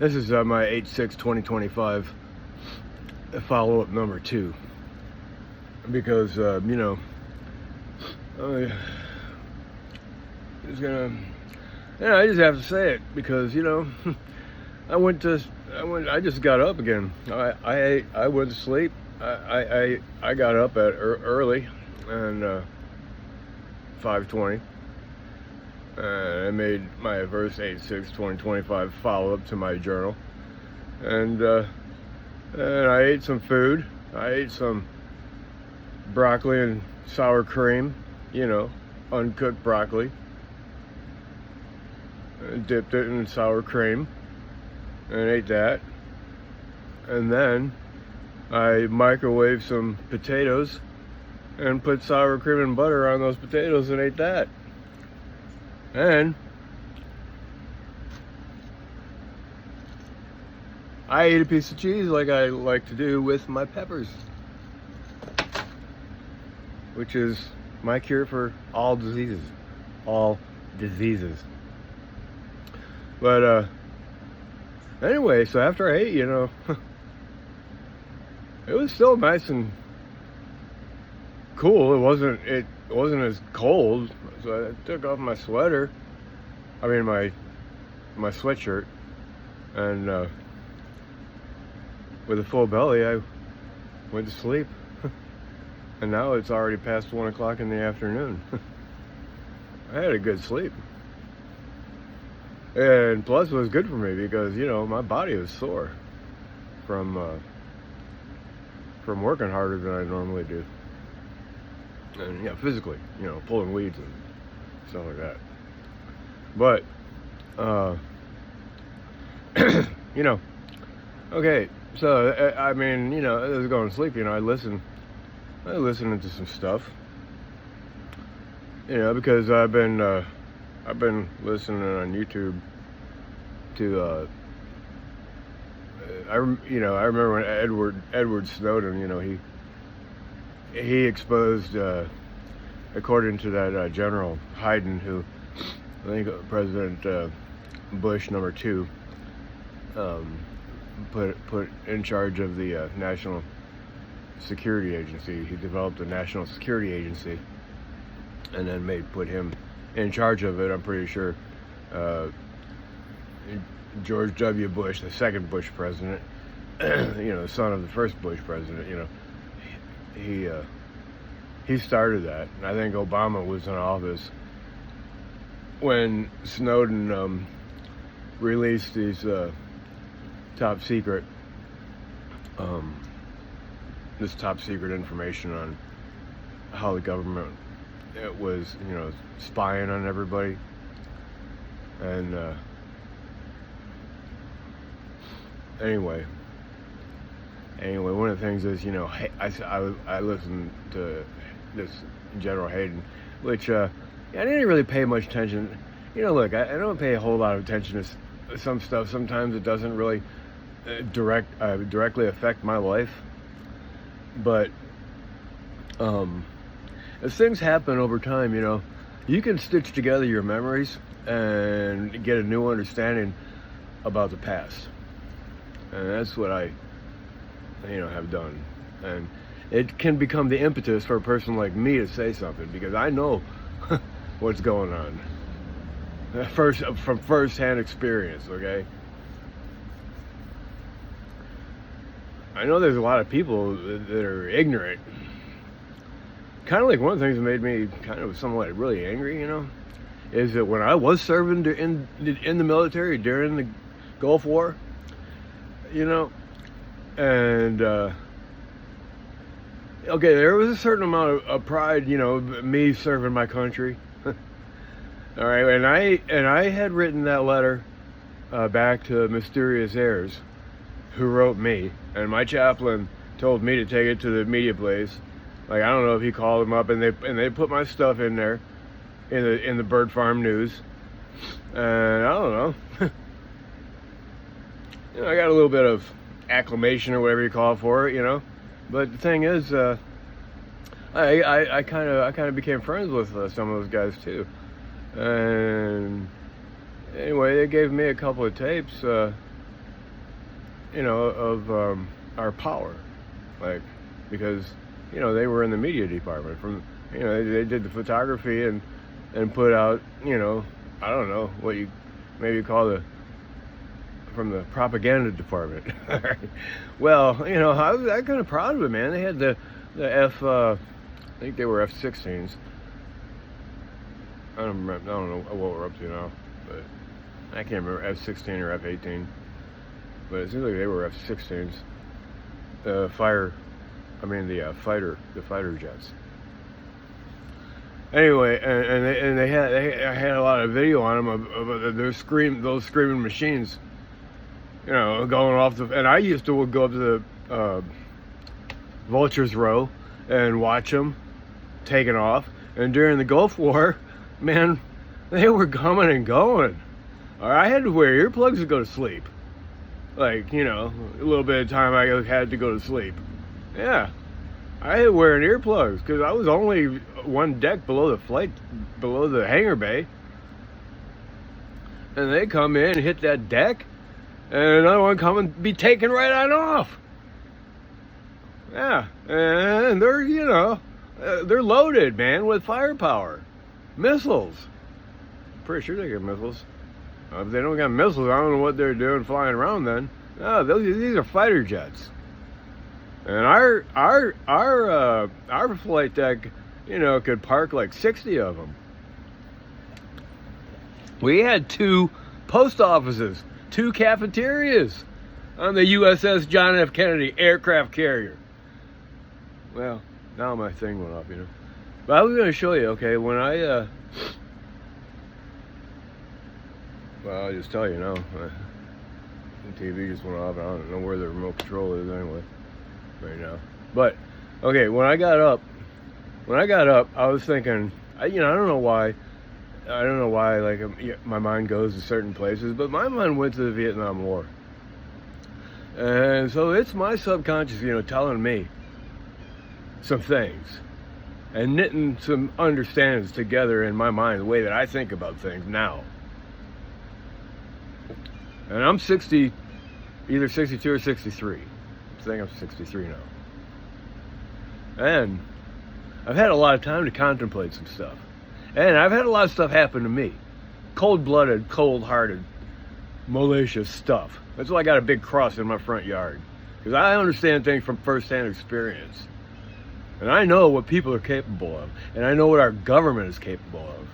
This is my 8/6/2025 follow-up number 2, because it's gonna. Yeah, I just have to say it because I just got up again. I went to sleep. I got up at early and 5:20. I made my first 8/6/2025 follow-up to my journal, and I ate some food. I ate some broccoli and sour cream, uncooked broccoli. I dipped it in sour cream and ate that. And then I microwaved some potatoes and put sour cream and butter on those potatoes and ate that. And I ate a piece of cheese like I like to do with my peppers, which is my cure for all diseases. All diseases. But anyway, so after I ate, it was still nice and cool. It wasn't as cold, so I took off my sweater. I mean my sweatshirt, and with a full belly, I went to sleep. And now it's already past 1 o'clock in the afternoon. I had a good sleep. And plus it was good for me because, my body was sore from working harder than I normally do. And physically, pulling weeds and stuff like that. But, okay, so, I mean, as I was going to sleep, I listened to some stuff, because I've been listening on YouTube to, I remember when Edward Snowden, he exposed, according to that General Hayden, who I think President Bush #2 put in charge of the National Security Agency. He developed a National Security Agency and then put him in charge of it. I'm pretty sure George W. Bush, the second Bush president, the son of the first Bush president, he started that. And I think Obama was in office when Snowden released these top secret information on how the government was, spying on everybody. And anyway, one of the things is, I listened to this General Hayden, which I didn't really pay much attention. Look, I don't pay a whole lot of attention to some stuff. Sometimes it doesn't really directly affect my life. But as things happen over time, you can stitch together your memories and get a new understanding about the past. And that's what I have done. And it can become the impetus for a person like me to say something, because I know what's going on from first-hand experience. Okay, I know there's a lot of people that are ignorant. Kind of like one of the things that made me kind of somewhat really angry, is that when I was serving in the military during the Gulf War, and okay, there was a certain amount of pride, me serving my country. All right, and I had written that letter back to Mysterious Heirs, who wrote me, and my chaplain told me to take it to the media place. Like, I don't know if he called them up, and they put my stuff in there, in the Bird Farm News, and I don't know. I got a little bit of acclamation or whatever you call it for it, But the thing is, I kind of became friends with some of those guys too, and anyway, they gave me a couple of tapes of our power, like, because they were in the media department. From they did the photography and put out I don't know what you maybe call from the propaganda department. Well, I was kind of proud of it, man. They had the F, I think they were F-16s. I don't know what we're up to now, but I can't remember F-16 or F-18. But it seems like they were F-16s. The fighter jets. Anyway, and I had a lot of video on them of those screaming machines, going off and I used to go up to the Vultures Row and watch them taking off. And during the Gulf War, man, they were coming and going. I had to wear earplugs to go to sleep. Like, a little bit of time I had to go to sleep. Yeah, I had wearing earplugs because I was only one deck below the hangar bay. And they come in and hit that deck, and another one come and be taken right on off. Yeah, and they're loaded, man, with firepower. Missiles. Pretty sure they get missiles. If they don't got missiles, I don't know what they're doing flying around then. No, these are fighter jets. And our flight deck, could park like 60 of them. We had 2 post offices, 2 cafeterias on the USS John F. Kennedy aircraft carrier. Well, now my thing went off, But I was going to show you, okay, when well, I'll just tell you now. The TV just went off. I don't know where the remote control is anyway, right now. But, okay, when I got up, I was thinking, I don't know why, like, my mind goes to certain places, but my mind went to the Vietnam War. And so it's my subconscious, telling me some things and knitting some understandings together in my mind, the way that I think about things now. And I'm 60, either 62 or 63. I think I'm 63 now. And I've had a lot of time to contemplate some stuff. And I've had a lot of stuff happen to me. Cold-blooded, cold-hearted, malicious stuff. That's why I got a big cross in my front yard. Because I understand things from first-hand experience. And I know what people are capable of. And I know what our government is capable of.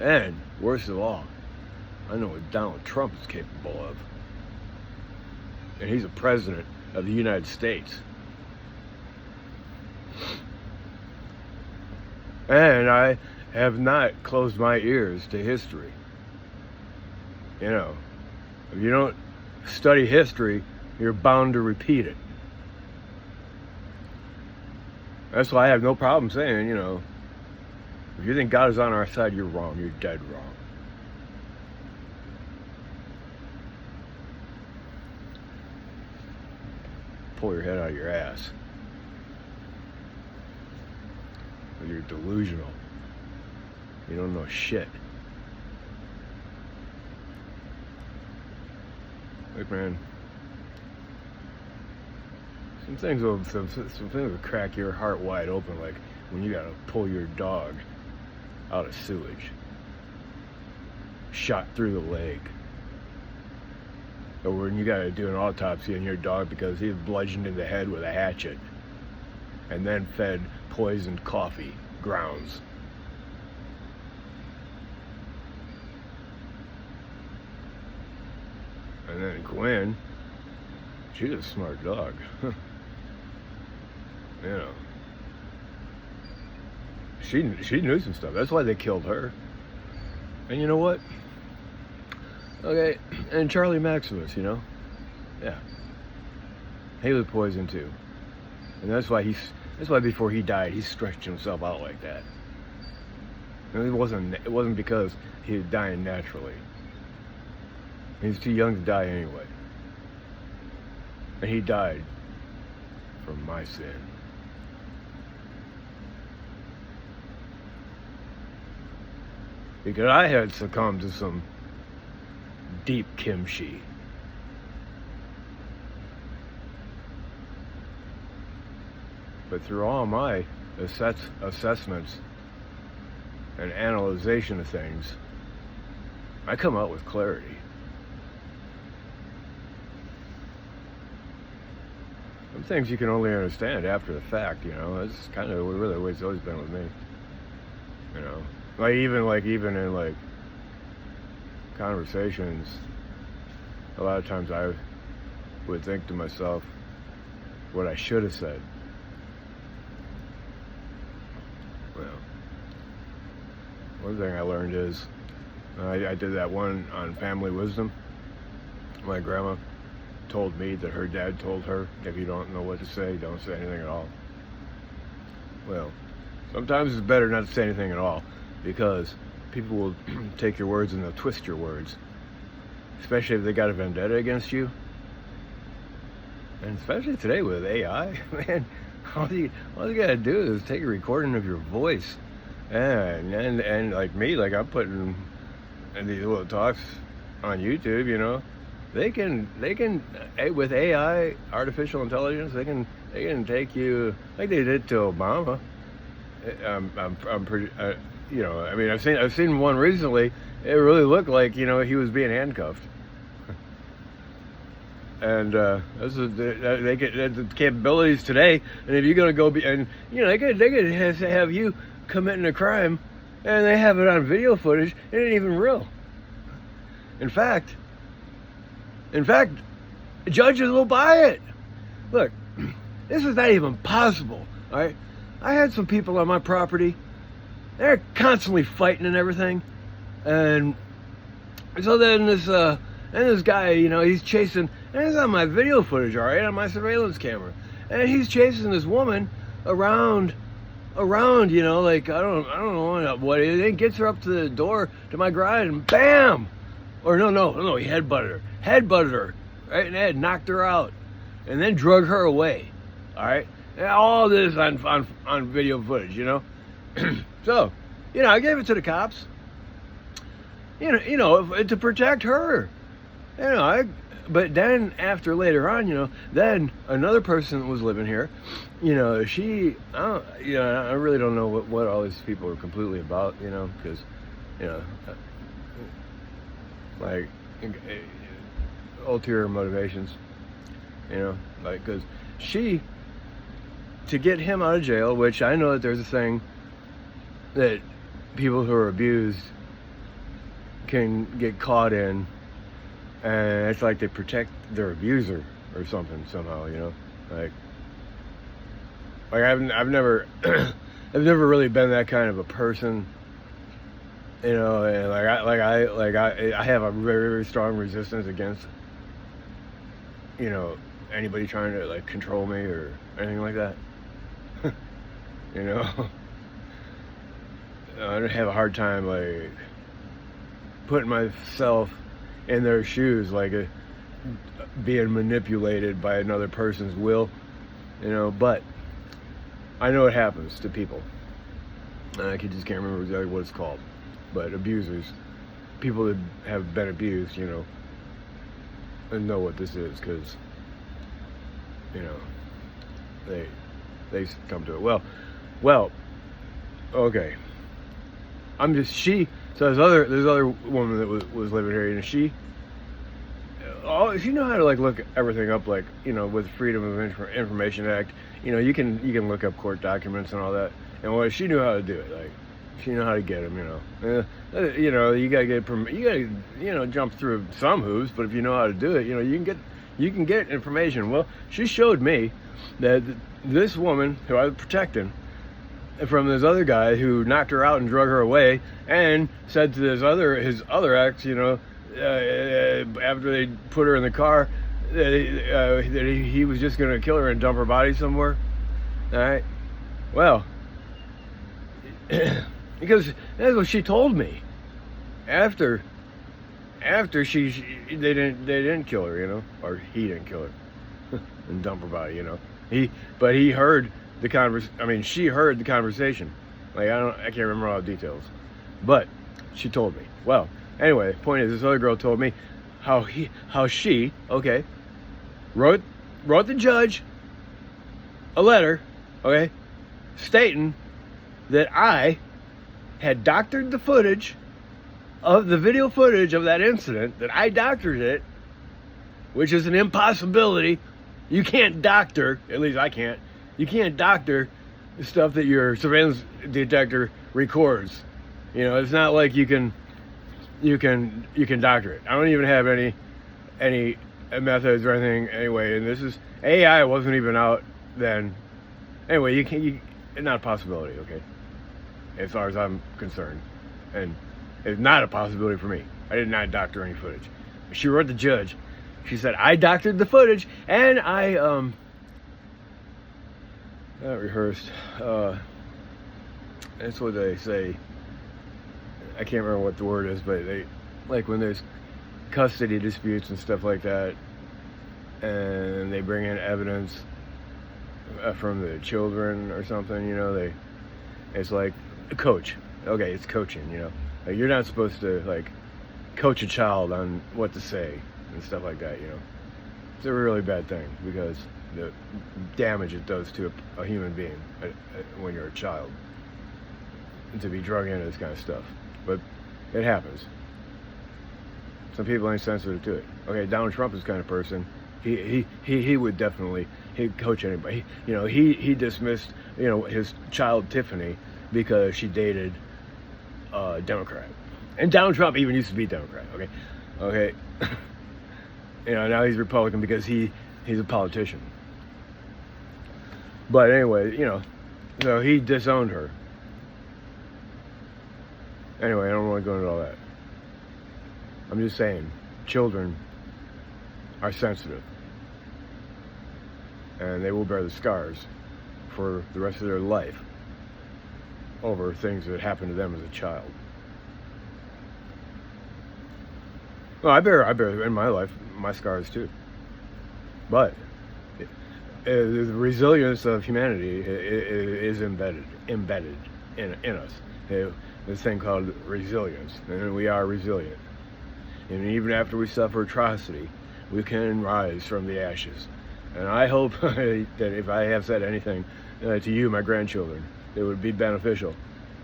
And, worst of all, I know what Donald Trump is capable of. And he's a president of the United States. And I have not closed my ears to history. If you don't study history, you're bound to repeat it. That's why I have no problem saying, if you think God is on our side, you're wrong. You're dead wrong. Pull your head out of your ass. You're delusional. You don't know shit. Look, man. Some things will crack your heart wide open, like when you gotta pull your dog out of sewage, shot through the leg, or when you gotta do an autopsy on your dog because he was bludgeoned in the head with a hatchet, and then fed poisoned coffee grounds. And then Gwen, she's a smart dog. She knew some stuff. That's why they killed her. And you know what? Okay, and Charlie Maximus, yeah, he was poisoned too. And that's why before he died, he stretched himself out like that. And it wasn't because he was dying naturally. He was too young to die anyway. And he died from my sin. Because I had succumbed to some deep kimchi. but through all my assessments and analyzation of things, I come out with clarity. Some things you can only understand after the fact, you know. That's kind of really the way it's always been with me. You know, even in like conversations, a lot of times I would think to myself what I should have said. Well, one thing I learned is I did that one on family wisdom. My grandma told me that her dad told her, if you don't know what to say, don't say anything at all. Well, sometimes it's better not to say anything at all, because people will take your words and they'll twist your words, especially if they got a vendetta against you. And especially today with AI, man, all you gotta do is take a recording of your voice, and like me, like I'm putting in these little talks on YouTube, you know. They can with AI, artificial intelligence, they can take you like they did to Obama. I'm pretty, you know. I mean, I've seen one recently. It really looked like, you know, he was being handcuffed. And they get the capabilities today. And if you're gonna go and you know, they could have you committing a crime, and they have it on video footage. It ain't even real. In fact, judges will buy it. Look, this is not even possible. All right, I had some people on my property. They're constantly fighting and everything, and so then this guy, you know, he's chasing, and it's on my video footage, all right, on my surveillance camera, and he's chasing this woman around, you know, like I don't know what. It gets her up to the door to my garage, and bam. Or no, he headbutted her, right? And that knocked her out, and then drug her away, all right? And all this on video footage, you know? So, you know, I gave it to the cops, you know, to protect her, you know. But then later on, you know, then another person that was living here, you know, I really don't know what all these people are completely about, you know, because, you know, like ulterior motivations, you know, like, because to get him out of jail, which I know that there's a thing that people who are abused can get caught in, and it's like they protect their abuser or something somehow, you know, like I've never I've never really been that kind of a person. You know, and I have a very, very strong resistance against, you know, anybody trying to like control me or anything like that. You know, I have a hard time like putting myself in their shoes, like being manipulated by another person's will. You know, but I know it happens to people. I just can't remember exactly what it's called. But abusers, people that have been abused, you know, and know what this is, because, you know, they come to it. Well, okay. So there's other woman that was living here, and she know how to like look everything up, like, you know, with Freedom of Information Act, you know, you can look up court documents and all that, and well, she knew how to do it, like. She knew how to get them, you know. You know, you gotta you gotta jump through some hoops, but if you know how to do it, you know, you can get information. Well, she showed me that this woman who I was protecting from this other guy who knocked her out and drug her away, and said to his other ex, you know, after they put her in the car, that he was just gonna kill her and dump her body somewhere. All right. Well. Because that's what she told me. After they didn't kill her, you know, or he didn't kill her and dump her body, you know. He heard the she heard the conversation. Like I can't remember all the details, but she told me. Well, anyway, the point is, this other girl told me how she wrote the judge a letter okay, stating that I had doctored the footage of the video footage of that incident, that I doctored it, which is an impossibility. You can't doctor, at least I can't, you can't doctor the stuff that your surveillance detector records. You know, it's not like you can doctor it. I don't even have any methods or anything anyway, and this is AI wasn't even out then. Anyway, it's not a possibility, okay? As far as I'm concerned. And it's not a possibility for me. I did not doctor any footage. She wrote the judge. She said, I doctored the footage, and I rehearsed. That's what they say. I can't remember what the word is, but they, like when there's custody disputes and stuff like that, and they bring in evidence from the children or something, you know, it's like a coach. Okay, it's coaching, you know. Like, you're not supposed to, like, coach a child on what to say and stuff like that, you know. It's a really bad thing because the damage it does to a human being when you're a child, and to be drug into this kind of stuff. But it happens. Some people ain't sensitive to it. Okay, Donald Trump is the kind of person. He would definitely, he'd coach anybody. You know, he dismissed, you know, his child Tiffany because she dated a Democrat. And Donald Trump even used to be Democrat. Okay. You know, now he's Republican because he's a politician. But anyway, you know, so he disowned her. Anyway, I don't want to go into all that. I'm just saying, children are sensitive. And they will bear the scars for the rest of their life over things that happened to them as a child. Well, I bear in my life my scars too. But the resilience of humanity is embedded in us. This thing called resilience, and we are resilient. And even after we suffer atrocity, we can rise from the ashes. And I hope that if I have said anything to you, my grandchildren, it would be beneficial,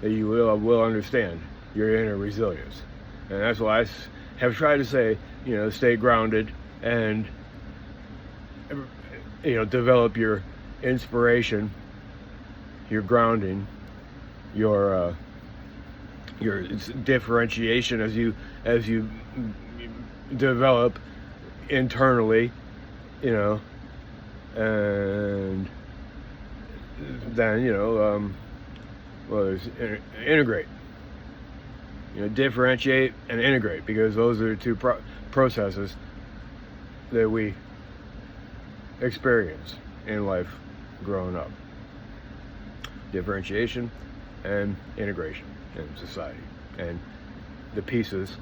that you will understand your inner resilience. And that's why I have tried to say, you know, stay grounded and, you know, develop your inspiration, your grounding, your differentiation as you develop internally, you know, and then, you know, well, there's integrate. You know, differentiate and integrate, because those are the two processes that we experience in life growing up. Differentiation and integration in society, and the pieces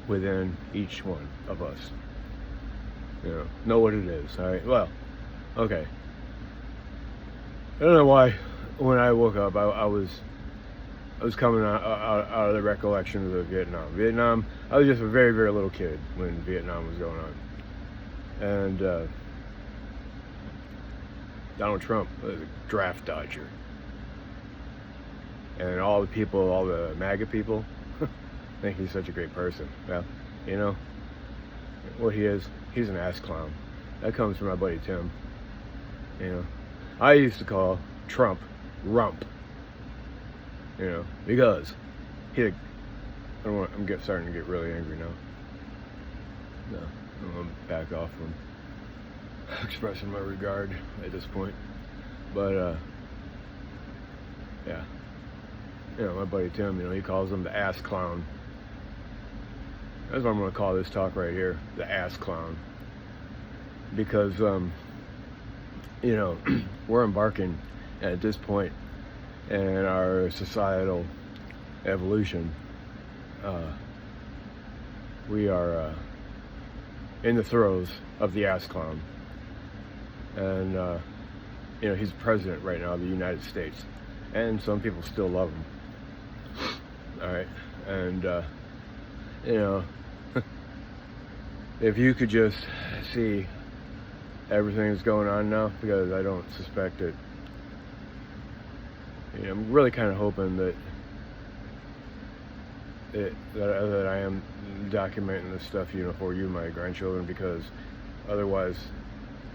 within each one of us. You know what it is. All right. Well, okay. I don't know why. When I woke up, I was coming out of the recollection of the Vietnam. I was just a very, very little kid when Vietnam was going on, and Donald Trump was a draft dodger, and all the MAGA people think he's such a great person. Well, you know what he is? He's an ass clown. That comes from my buddy Tim. You know, I used to call Trump Rump. You know, because I'm starting to get really angry now. No, I'm gonna back off from expressing my regard at this point. But yeah, you know, my buddy Tim, you know, he calls him the ass clown. That's what I'm gonna call this talk right here, the ass clown, because you know, we're embarking at this point in our societal evolution. We are in the throes of the ass clown, and you know, he's president right now of the United States, and some people still love him. All right, and you know, if you could just see everything that's going on now, because I don't suspect that You know, I'm really kind of hoping that that I am documenting this stuff, you know, for you, my grandchildren, because otherwise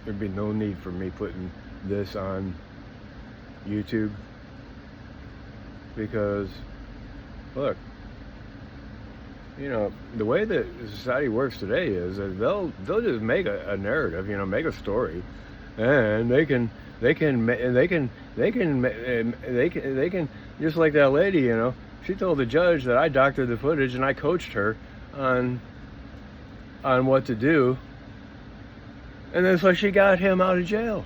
there'd be no need for me putting this on YouTube. Because look, you know, the way that society works today is that they'll just make a narrative, you know, make a story, and they can just like that lady, you know, she told the judge that I doctored the footage and I coached her on what to do, and then so she got him out of jail.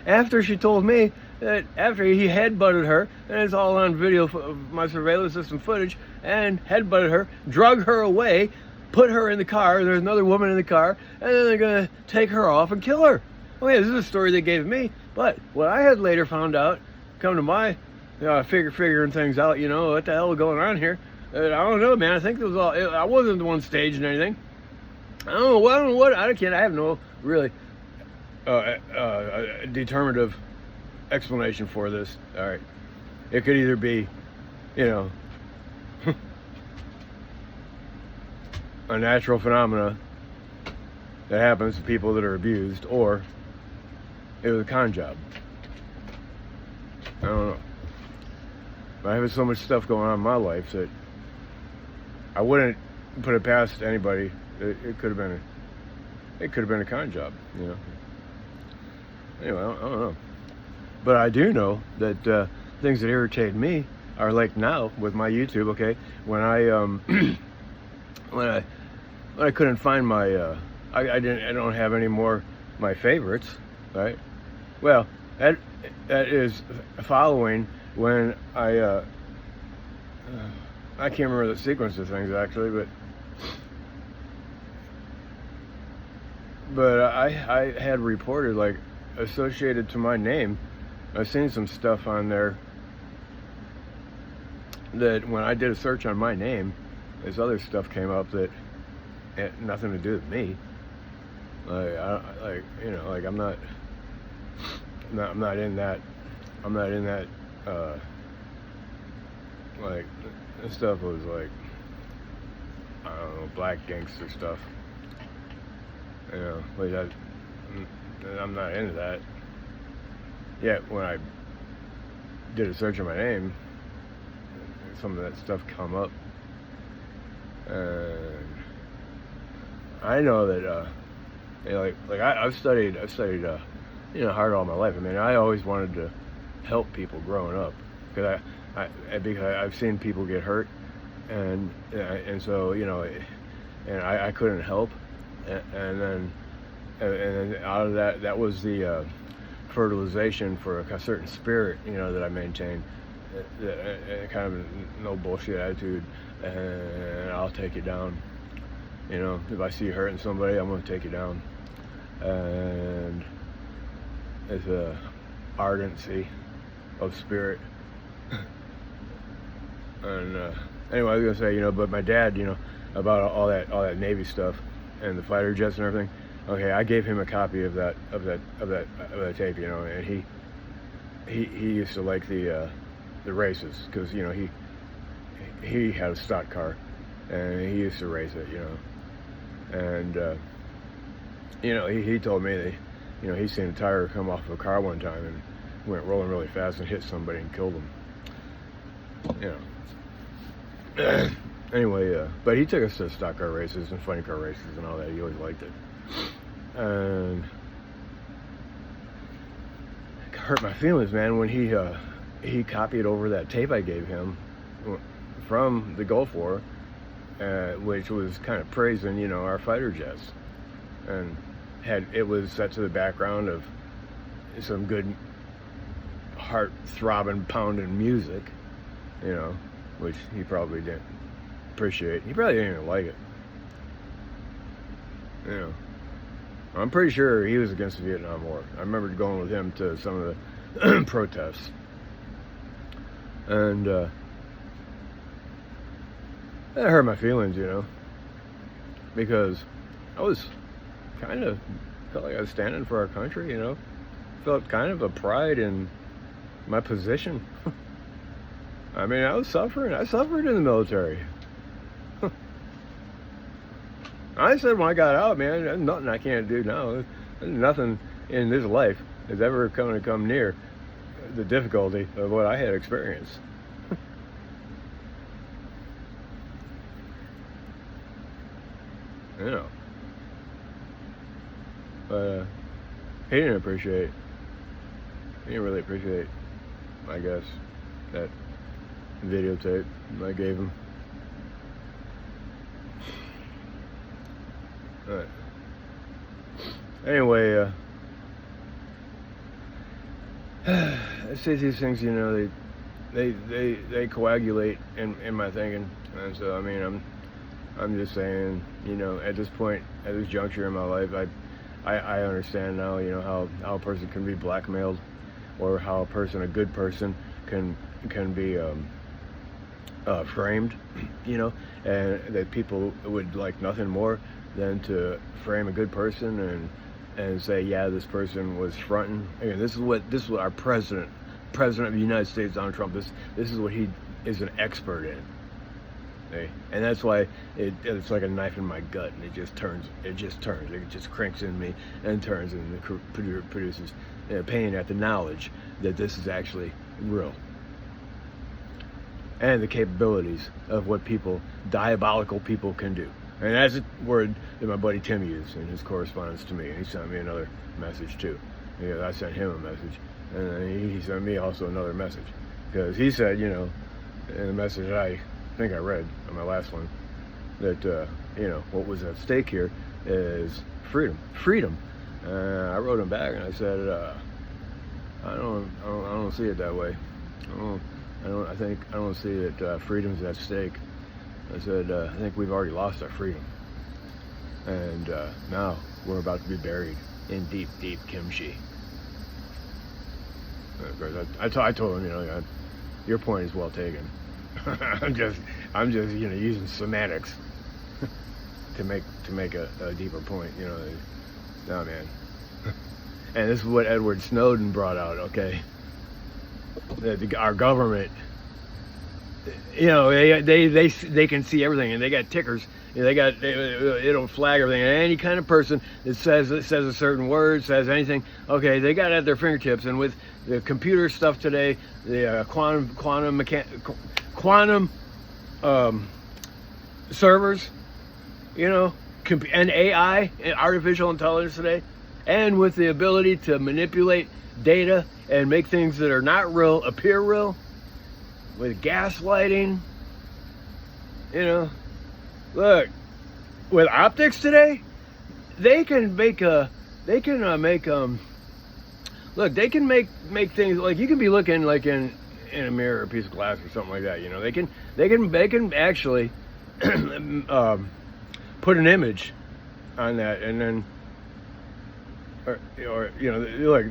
After she told me that after he headbutted her, and it's all on video, my surveillance system footage, and headbutted her, drug her away, put her in the car, there's another woman in the car, and then they're going to take her off and kill her. Okay, this is a story they gave me, but what I had later found out, come to my figuring things out, you know, what the hell is going on here, I don't know, man, I think it was all, I wasn't the one staging anything. I don't know what, I have no really determinative explanation for this. All right, it could either be, you know, a natural phenomena that happens to people that are abused, or it was a con job. I don't know. But I have so much stuff going on in my life that I wouldn't put it past anybody. It could have been a con job, you know. Anyway, I don't know. But I do know that things that irritate me are like now with my YouTube. Okay, when I when I couldn't find my I don't have any more my favorites, right? Well, that is following when I can't remember the sequence of things actually, but I had reported, like, associated to my name, I've seen some stuff on there that when I did a search on my name, this other stuff came up that had nothing to do with me. Like, you know, like I'm not in that. Like, this stuff was like, I don't know, black gangster stuff. You know, like that. I'm not into that. Yet when I did a search on my name, some of that stuff come up, and I know that you know, like I've studied you know, hard all my life. I mean, I always wanted to help people growing up because I've seen people get hurt, and so, you know, and I couldn't help, and then out of that was the fertilization for a certain spirit, you know, that I maintain, kind of a no bullshit attitude, and I'll take you down. You know, if I see you hurting somebody, I'm gonna take you down. And it's a ardency of spirit. And anyway, I was gonna say, you know, but my dad, you know, about all that Navy stuff and the fighter jets and everything. Okay, I gave him a copy of that tape, you know, and he used to like the races, because, you know, he had a stock car and he used to race it, you know, and you know, he told me that, you know, he seen a tire come off of a car one time and went rolling really fast and hit somebody and killed him, you know. Anyway, but he took us to stock car races and funny car races and all that. He always liked it. And it hurt my feelings, man, when he copied over that tape I gave him from the Gulf War, which was kind of praising, you know, our fighter jets, and it was set to the background of some good heart throbbing, pounding music, you know, which he probably didn't appreciate. He probably didn't even like it, you know. I'm pretty sure he was against the Vietnam War. I remember going with him to some of the protests. And that hurt my feelings, you know, because I was felt like I was standing for our country, you know. Felt kind of a pride in my position. I mean, I was suffering. I suffered in the military. I said when I got out, man, there's nothing I can't do now. There's nothing in this life is ever going to come near the difficulty of what I had experienced. You know. But he didn't appreciate. He didn't really appreciate, I guess, that videotape I gave him. Alright. Anyway, I say these things, you know, they coagulate in my thinking, and so I mean, I'm just saying, you know, at this point, at this juncture in my life, I understand now, you know, how a person can be blackmailed, or how a person, a good person, can be framed, you know, and that people would like nothing more than to frame a good person and say, yeah, this person was fronting. Again, this is what our president of the United States, Donald Trump, this is what he is an expert in. Okay? And that's why it's like a knife in my gut, and it just cranks in me and turns, and produces pain at the knowledge that this is actually real, and the capabilities of what diabolical people can do. And that's a word that my buddy Tim used in his correspondence to me. And he sent me another message too. I sent him a message, and then he sent me also another message, because he said, you know, in the message that I think I read on my last one, that you know, what was at stake here is freedom. I wrote him back and I said, I don't see it that way. I don't see that freedom's at stake. I said, I think we've already lost our freedom, and now we're about to be buried in deep kimchi. Of course, I told him, you know, your point is well taken. I'm just, you know, using semantics to make a deeper point, you know. No, man. And this is what Edward Snowden brought out. Okay, that our government, you know, they can see everything, and they got tickers. It'll flag everything. And any kind of person that says a certain word, says anything, okay, they got it at their fingertips. And with the computer stuff today, the quantum servers, you know, and AI, artificial intelligence today, and with the ability to manipulate data and make things that are not real appear real, with gaslighting, you know. Look, with optics today, they can make things, like you can be looking like in a mirror, a piece of glass or something like that, you know. They can actually put an image on that, and then or you know, like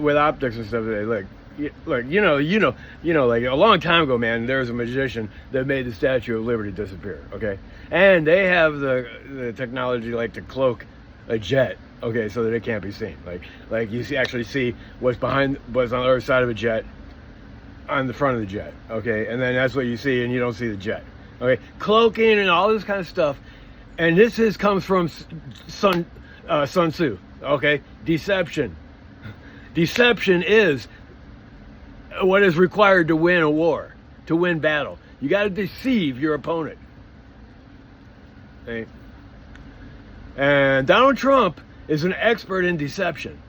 with optics and stuff, they like you know, like a long time ago, man, there was a magician that made the Statue of Liberty disappear, okay? And they have the technology like to cloak a jet, okay, so that it can't be seen. Like you actually see what's on the other side of a jet on the front of the jet, okay? And then that's what you see, and you don't see the jet, okay? Cloaking and all this kind of stuff. And this comes from Sun Tzu, okay? Deception. Deception is what is required to win a war, to win battle. You got to deceive your opponent. Okay? And Donald Trump is an expert in deception.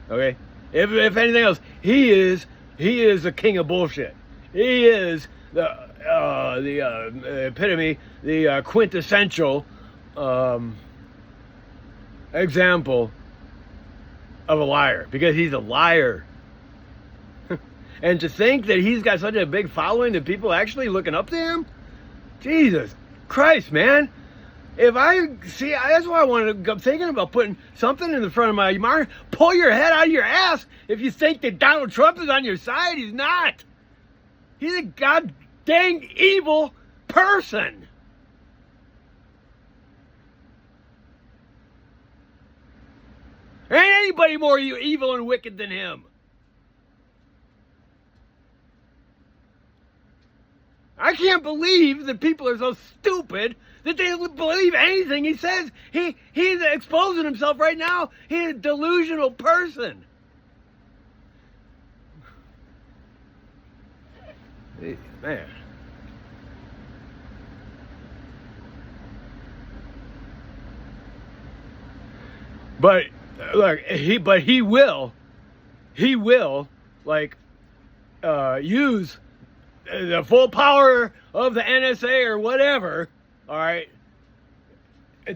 Okay? If anything else, he is the king of bullshit. He is the epitome, the quintessential example of a liar, because he's a liar. And to think that he's got such a big following that people actually looking up to him, Jesus Christ, man. If I see, that's why I'm thinking about putting something in the front of my mark. Pull your head out of your ass if you think that Donald Trump is on your side. He's not. He's a god dang evil person. There ain't anybody more evil and wicked than him. can't believe that people are so stupid that they believe anything he says. He's exposing himself right now. He's a delusional person. Man. But look, he will like use the full power of the NSA or whatever, all right,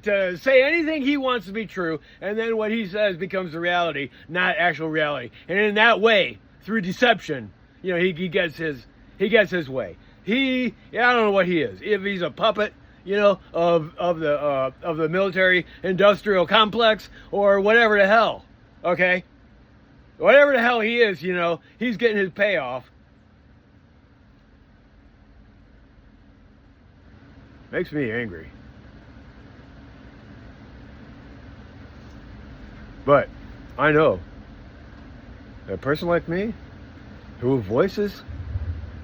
to say anything he wants to be true, and then what he says becomes the reality, not actual reality. And in that way, through deception, he gets his way. I don't know what he is. If he's a puppet, of the military industrial complex or whatever the hell, okay? Whatever the hell he is, he's getting his payoff. Makes me angry. But I know a person like me who voices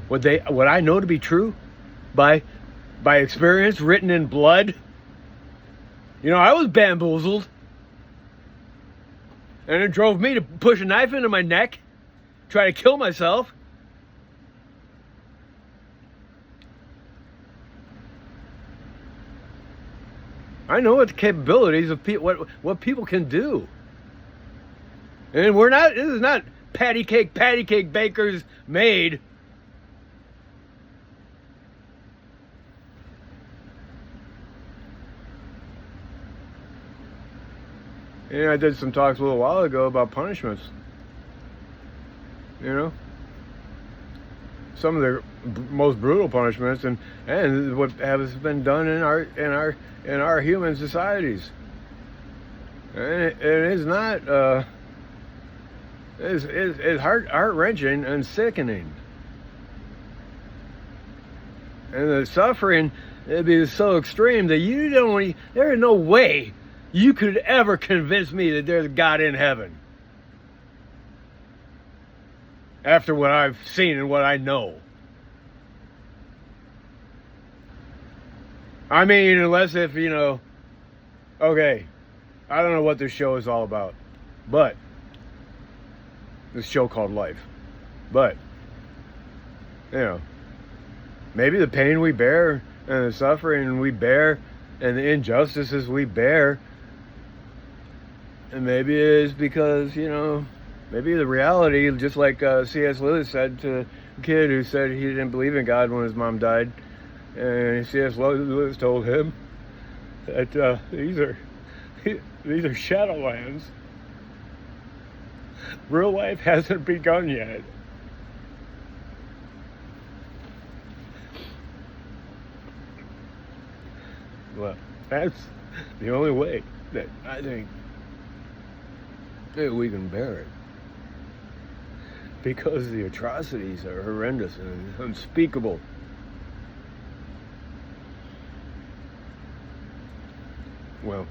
what I know to be true by experience written in blood. I was bamboozled. And it drove me to push a knife into my neck, try to kill myself. I know what the capabilities of what people can do. And this is not patty cake bakers made. And I did some talks a little while ago about punishments. Some of the most brutal punishments, and what has been done in our human societies. And it is not. It's heart-wrenching and sickening. And the suffering, it'd be so extreme that there is no way you could ever convince me that there's God in heaven. After what I've seen and what I know. I mean, unless if, okay, I don't know what this show is all about, but this show called life. But, maybe the pain we bear and the suffering we bear and the injustices we bear, and maybe it is because, maybe the reality, just like C.S. Lewis said to a kid who said he didn't believe in God when his mom died. And C.S. Lewis told him that these are shadowlands. Real life hasn't begun yet. Well, that's the only way that I think that we can bear it. Because the atrocities are horrendous and unspeakable. Well,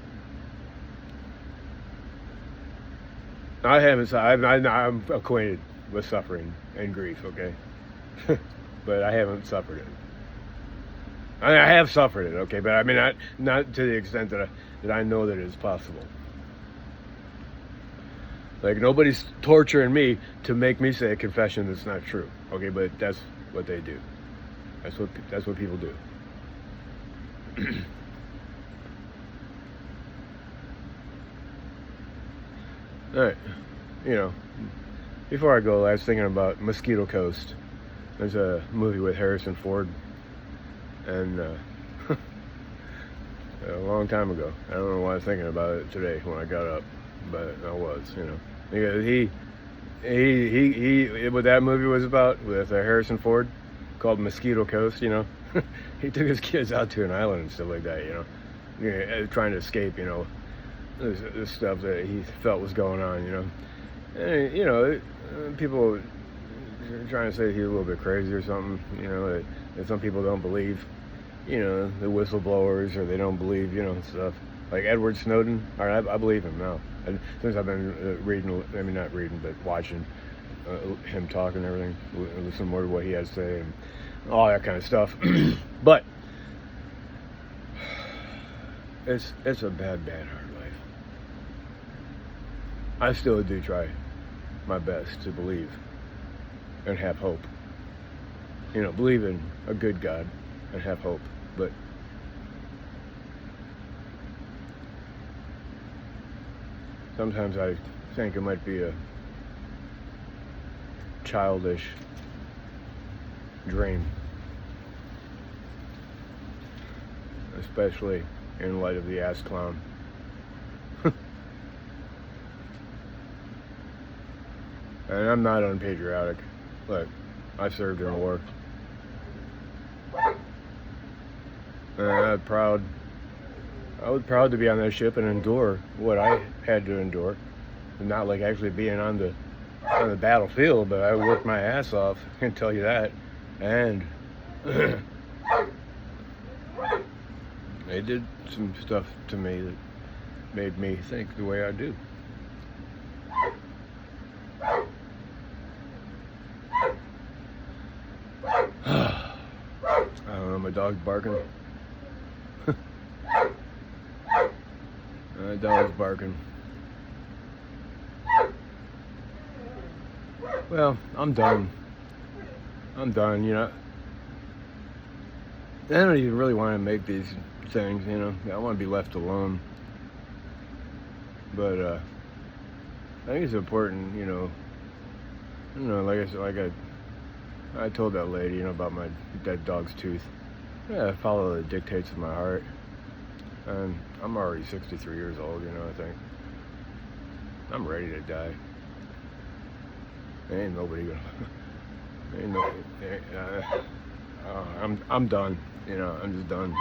I'm acquainted with suffering and grief, okay? But I haven't suffered it. I have suffered it, okay? But I mean, not to the extent that I know that it is possible. Like, nobody's torturing me to make me say a confession that's not true, okay? But that's what they do. That's what people do. All right, before I go, I was thinking about Mosquito Coast. There's a movie with Harrison Ford, and a long time ago. I don't know why I was thinking about it today when I got up, but I was, because he what that movie was about with Harrison Ford, called Mosquito Coast. He took his kids out to an island and stuff like that. Trying to escape. This stuff that he felt was going on, and, people are trying to say he's a little bit crazy or something, that some people don't believe, the whistleblowers, or they don't believe, stuff. Like Edward Snowden, all right, I believe him now. And since I've been not reading, but watching him talk and everything, listen more to what he has to say. And all that kind of stuff. But it's a bad, hard life. I still do try my best to believe and have hope. You know, believe in a good God and have hope. But sometimes I think it might be a childish dream, especially in light of the ass clown. And I'm not unpatriotic, but I served in a war. And I was proud to be on that ship and endure what I had to endure. And not like actually being on the battlefield, but I worked my ass off, I can tell you that. And they did some stuff to me that made me think the way I do. I don't know, my dog's barking. My dog's barking. Well, I'm done, you know. I don't even really want to make these things, you know. I want to be left alone. But I think it's important, you know. I don't know, like I said, I told that lady, you know, about my dead dog's tooth. Yeah, follow the dictates of my heart. And I'm already 63 years old, you know, I think. I'm ready to die. Ain't nobody gonna... I'm done, you know, I'm just done.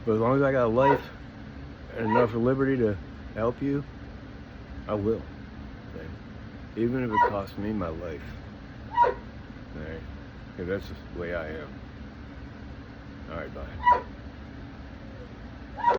But as long as I got a life and enough of liberty to help you, I will. Okay? Even if it costs me my life. Okay? Because that's the way I am. Alright, bye.